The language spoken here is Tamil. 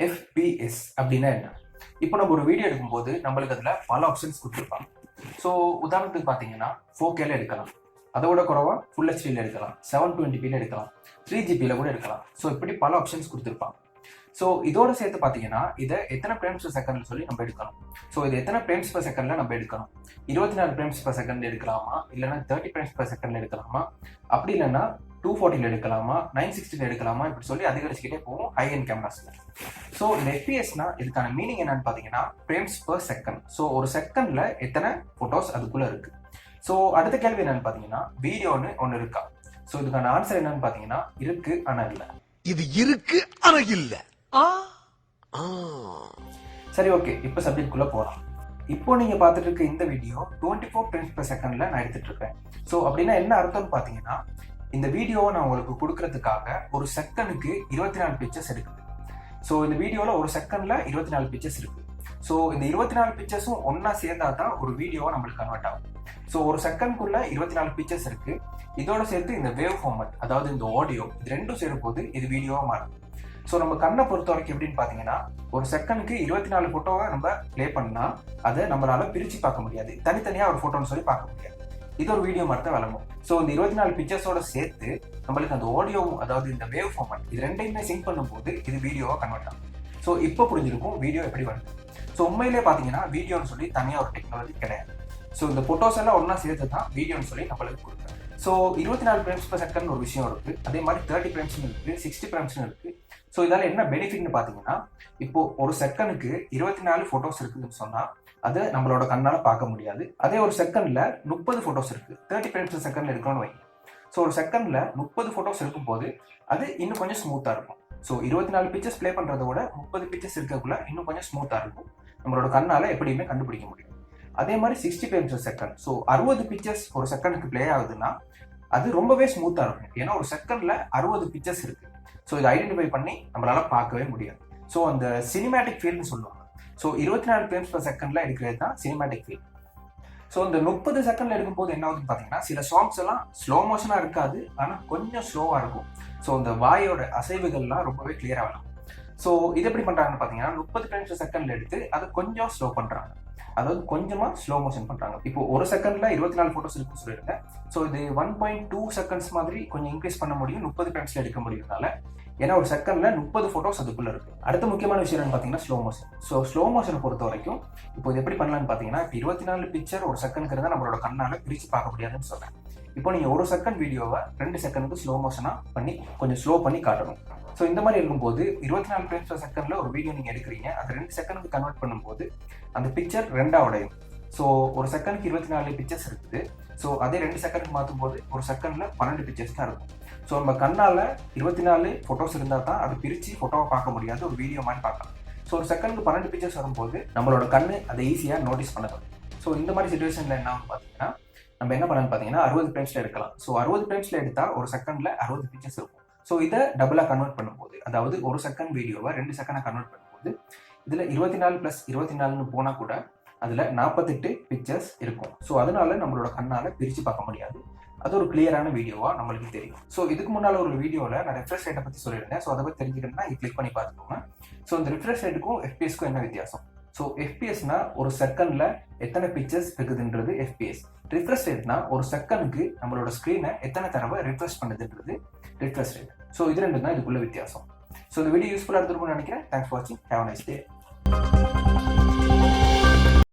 FPS அப்படின்னா என்ன? இப்போ நம்ம ஒரு வீடியோ எடுக்கும்போது நம்மளுக்கு அதில் பல ஆப்ஷன்ஸ் கொடுத்துருப்பாங்க. ஸோ உதாரணத்துக்கு பார்த்தீங்கன்னா 4Kல எடுக்கலாம், அதோட குறைவா ஃபுல் ஹெச்டியில் எடுக்கலாம், 720pல எடுக்கலாம், 3GBல கூட எடுக்கலாம். ஸோ இப்படி பல ஆப்ஷன்ஸ் கொடுத்துருப்பாங்க. ஸோ இதோட சேர்த்து பார்த்தீங்கன்னா இதை எத்தனை ஃப்ரேம்ஸ் per செகண்ட் சொல்லி நம்ம எடுக்கணும். ஸோ இது எத்தனை ஃப்ரேம்ஸ் per செகண்ட்ல நம்ம எடுக்கணும்? 24 ஃப்ரேம்ஸ் per செகண்ட் எடுக்கலாமா, இல்லைன்னா 30 ஃப்ரேம்ஸ் per செகண்ட் எடுக்கலாமா, அப்படி இல்லைன்னா 240ல எடுக்கலாமா, 960ல எடுக்கலாமா, இப்படி சொல்லி அதிகரிச்சுக்கிட்டே போகும் ஹை அண்ட் கேமராஸ்ல. ஸோ இந்த எஃப்பிஎஸ்னா இதுக்கான மீனிங் என்னன்னு பார்த்தீங்கன்னா ஃப்ரேம்ஸ் per செகண்ட். ஸோ ஒரு செகண்ட்ல எத்தனை போட்டோஸ் அதுக்குள்ள இருக்கு. ஸோ அடுத்த கேள்வி என்னன்னு பார்த்தீங்கன்னா வீடியோன்னு ஒன்று இருக்கா? ஸோ இதுக்கான ஆன்சர் என்னன்னு பார்த்தீங்கன்னா இருக்கு, ஆனா இல்லை. இது இருக்கு ஆனா இல்ல. சரி, ஓகே, இப்போ சப்ஜெக்ட்குள்ள போகலாம். இப்போ நீங்க பார்த்துட்டு இருக்க இந்த வீடியோ 24 ஃப்ரேம்ஸ் per செகண்ட்ல நான் எடுத்துட்டு இருக்கேன். ஸோ அப்படின்னா என்ன அர்த்தம்னு பார்த்தீங்கன்னா இந்த வீடியோவை நான் உங்களுக்கு கொடுக்கறதுக்காக ஒரு செகண்டுக்கு 24 பிக்சர்ஸ் எடுக்குது. ஸோ இந்த வீடியோவில் ஒரு செகண்ட்ல 24 பிக்சர்ஸ் இருக்கு. ஸோ இந்த 24 பிக்சர்ஸும் ஒன்னா சேர்ந்தா தான் ஒரு வீடியோவை நம்மளுக்கு கன்வெர்ட் ஆகும். ஸோ ஒரு செகண்ட்குள்ள 24 பிக்சர்ஸ் இருக்கு. இதோட சேர்த்து இந்த வேவ் ஃபார்மட், அதாவது இந்த ஆடியோ, இது ரெண்டும் சேரும் போது இது வீடியோவா மாறுது. ஸோ நம்ம கண்ணை பொறுத்த வரைக்கும் எப்படின்னு பார்த்தீங்கன்னா ஒரு செகண்டுக்கு 24 ஃபோட்டோவை நம்ம ப்ளே பண்ணா அதை நம்மளால பிரித்து பார்க்க முடியாது, தனித்தனியாக ஒரு ஃபோட்டோன்னு சொல்லி பார்க்க முடியாது. இது ஒரு வீடியோ மாதிரி தான் விளங்கும். ஸோ இந்த 24 பிக்சர்ஸோட சேர்த்து நம்மளுக்கு அந்த ஆடியோவும், அதாவது இந்த வேவ் ஃபார்மட், இது ரெண்டையுமே சிங்க் பண்ணும்போது இது வீடியோவாக கன்வெர்ட் ஆகும். ஸோ இப்போ புரிஞ்சிருக்கும் வீடியோ எப்படி வருது. ஸோ உண்மையிலே பார்த்தீங்கன்னா வீடியோன்னு சொல்லி தனியாக ஒரு டெக்னாலஜி கிடையாது. ஸோ இந்த ஃபோட்டோஸ் எல்லாம் ஒன்றா சேர்த்து தான் வீடியோன்னு சொல்லி நம்மளுக்கு கொடுக்குறாங்க. ஸோ 24 ஃப்ரேம்ஸ் per செகண்ட் ஒரு விஷயம் இருக்குது, அதே மாதிரி 30 ஃப்ரேம்ஸ்னு இருக்குது, 60 ஃப்ரேம்ஸ்னு இருக்குது. ஸோ இதால் என்ன பெனிஃபிட்னு பார்த்தீங்கன்னா இப்போ ஒரு செகண்டுக்கு 24 ஃபோட்டோஸ் இருக்குதுன்னு சொன்னால் அதை நம்மளோட கண்ணால் பார்க்க முடியாது. அதே ஒரு செகண்டில் 30 ஃபோட்டோஸ் இருக்குது, 30 ஃப்ரேம்ஸ் per செகண்ட் இருக்கணும்னு வைங்க. ஸோ ஒரு செகண்டில் 30 ஃபோட்டோஸ் இருக்கும்போது அது இன்னும் கொஞ்சம் ஸ்மூத்தாக இருக்கும். ஸோ 24 பிக்சர்ஸ் ப்ளே பண்ணுறத விட 30 பிக்சர்ஸ் இருக்கக்குள்ள இன்னும் கொஞ்சம் ஸ்மூத்தாக இருக்கும், நம்மளோட கண்ணால் எப்படியுமே கண்டுபிடிக்க முடியும். அதே மாதிரி 60 frames per second, so 60 pictures ஒரு செகண்டுக்கு ப்ளே ஆகுதுன்னா அது ரொம்பவே ஸ்மூத்தாக இருக்கும். ஏன்னா ஒரு செகண்டில் 60 பிக்சர்ஸ் இருக்கு. ஸோ இதை ஐடென்டிஃபை பண்ணி நம்மளால பார்க்கவே முடியாது. ஸோ அந்த சினிமேட்டிக் ஃபீல்ட்னு சொல்லுவாங்க. ஸோ 24 ஃப்ரேம்ஸ் per செகண்ட்ல எடுக்கிறது தான் சினிமேட்டிக் ஃபீல்ட். ஸோ இந்த 30 செகண்ட்ல எடுக்கும்போது என்ன ஆகுதுன்னு பார்த்தீங்கன்னா சில சாங்ஸ் எல்லாம் ஸ்லோ மோஷனாக இருக்காது, ஆனால் கொஞ்சம் ஸ்லோவாக இருக்கும். ஸோ இந்த வாயோட அசைவுகள்லாம் ரொம்பவே கிளியராக வரும். ஸோ இது எப்படி பண்ணுறாங்கன்னு பார்த்தீங்கன்னா 30 ஃப்ரேம்ஸ் per செகண்ட்ல எடுத்து அதை கொஞ்சம் ஸ்லோ பண்ணுறாங்க, அதாவது கொஞ்சமாக ஸ்லோ மோஷன் பண்ணுறாங்க. இப்போ ஒரு செகண்ட்ல 24 ஃபோட்டோஸ் இருக்குன்னு சொல்லியிருக்கேன். ஸோ இது 1.2 செகண்ட்ஸ் மாதிரி கொஞ்சம் இன்க்ரீஸ் பண்ண முடியும் 30 ஃப்ரேம்ஸ்ல எடுக்க முடியும்னால. ஏன்னா ஒரு செகண்ட்ல 30 ஃபோட்டோஸ் அதுக்குள்ள இருக்கு. அடுத்த முக்கியமான விஷயம் என்னன்னு பார்த்தீங்கன்னா ஸ்லோ மோஷன். ஸோ ஸ்லோ மோஷனை பொறுத்த வரைக்கும் இப்போ இது எப்படி பண்ணலாம்னு பார்த்தீங்கன்னா இப்போ 24 பிக்சர் ஒரு செகண்ட்க்கு இருந்தால் நம்மளோட கண்ணால பிரித்து பார்க்க முடியாதுன்னு சொல்றேன். இப்போ நீங்க ஒரு செகண்ட் வீடியோவை 2 செகண்டுக்கு ஸ்லோ மோஷனா பண்ணி கொஞ்சம் ஸ்லோ பண்ணி காட்டணும். ஸோ இந்த மாதிரி இருக்கும்போது 24 ஃப்ரேம்ஸ் per செகண்ட்ல ஒரு வீடியோ நீங்க எடுக்கிறீங்க, அது 2 செகண்டுக்கு கன்வெர்ட் பண்ணும்போது அந்த பிக்சர் ரெண்டா உடையும். ஸோ ஒரு செகண்டுக்கு 24 பிக்சர்ஸ் இருக்குது. ஸோ அதே 2 செகண்டுக்கு மாற்றும் போது ஒரு செகண்ட்ல 12 பிக்சர்ஸ் தான் இருக்கும். ஸோ நம்ம கண்ணால 24 ஃபோட்டோஸ் இருந்தால் தான் அது பிரித்து ஃபோட்டோவை பார்க்க முடியாது, ஒரு வீடியோ மாதிரி பார்க்கலாம். ஸோ ஒரு செகண்டுக்கு 12 பிக்சர்ஸ் வரும்போது நம்மளோட கண்ணு அதை ஈஸியாக நோட்டீஸ் பண்ணலாம். ஸோ இந்த மாதிரி சுச்சுவேஷன்ல என்ன பார்த்தீங்கன்னா நம்ம என்ன பண்ணலாம்னு பார்த்தீங்கன்னா 60 ஃப்ரேம்ஸ்ல எடுக்கலாம். ஸோ 60 ஃப்ரேம்ஸ்ல எடுத்தால் ஒரு செகண்ட்ல 60 பிக்சர்ஸ் இருக்கும். ஸோ இதை டபுளாக கன்வெர்ட் பண்ணும்போது, அதாவது ஒரு செகண்ட் வீடியோவை 2 செகண்டாக கன்வெர்ட் பண்ணும்போது இதில் 24 + 24ன்னு போனால் கூட அதில் 48 பிக்சர்ஸ் இருக்கும். ஸோ அதனால நம்மளோட கண்ணால் பிரித்து பார்க்க முடியாது, அது ஒரு கிளியரான வீடியோவாக நம்மளுக்கு தெரியும். ஸோ இதுக்கு முன்னால் ஒரு வீடியோவில் நான் ரெஃப்ரெஷ் ரேட்டை பற்றி சொல்லியிருந்தேன். ஸோ அதை பற்றி தெரிஞ்சுக்கணும்னா இங்கே கிளிக் பண்ணி பார்த்துக்கோங்க. ஸோ இந்த ரெஃப்ரெஷ் ரேட்டுக்கும் எஃப்பிஎஸ்க்கும் என்ன வித்தியாசம்? ஸோ எஃப்பிஎஸ்னா ஒரு செகண்ட்ல எத்தனை பிக்சர்ஸ் இருக்குதுன்றது எஃப்பிஎஸ். ரிஃப்ரெஷ் ரேட்னா ஒரு செகண்டுக்கு நம்மளோட ஸ்க்ரீனை எத்தனை தடவை ரிஃப்ரெஷ் பண்ணுதுன்றது ரிஃப்ரெஷ் ரேட். ஸோ இது ரெண்டு தான் இதுக்குள்ள வித்தியாசம். ஸோ இந்த வீடியோ யூஸ்ஃபுல்லாக இருந்திருக்கும்னு நினைக்கிறேன். தேங்க்ஸ் ஃபார் வாட்சிங். Have a nice day.